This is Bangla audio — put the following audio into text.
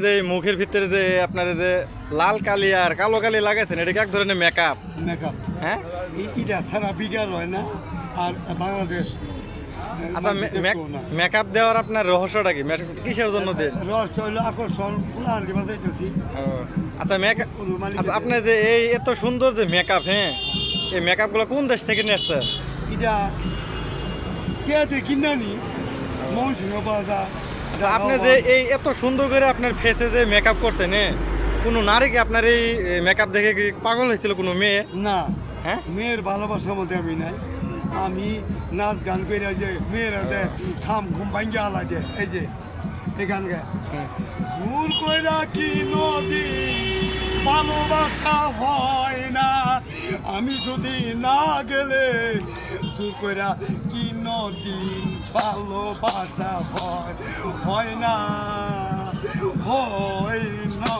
যে মুখের ভিতরে যে আপনার যে লাল কালি আর কালো কালি লাগাইছেন, এটা কি এক ধরনের মেকআপ? মেকআপ, হ্যাঁ, এটা সারা বিঘার হয় না। আর বাংলাদেশ আচ্ছা, মেকআপ দেওয়ার আপনার রহস্যটা কি? কিসের জন্য দেন? রস হইলো আকর্ষণ, পুরান বাজাইতেছি। আচ্ছা, আচ্ছা, আপনি যে এই এত সুন্দর যে মেকআপ, হ্যাঁ, এই মেকআপগুলো কোন দেশ থেকে নিয়ে আসছেন? এটা কে কিনা নি মৌসুমি বাজার। আচ্ছা, আপনি যে এই এত সুন্দর করে আপনার ফেসে যে মেকআপ করছেন, কোনো নারী কি আপনার এই মেকআপ দেখে কি পাগল হয়েছিল কোনো মেয়ে? না, হ্যাঁ, মেয়ের ভালোবাসার মধ্যে আমি নাই। আমি নাচ গান করে যে মেয়েরা যে খাম ঘুম ভাঙ্গে আলাদে, এই যে এই গান গায়, ভুল কইরা কি নদী ভালোবাসা হয় না, আমি যদি না গেলে ভুল কইরা কি নদী ভালোবাসা হয় না, হয় না।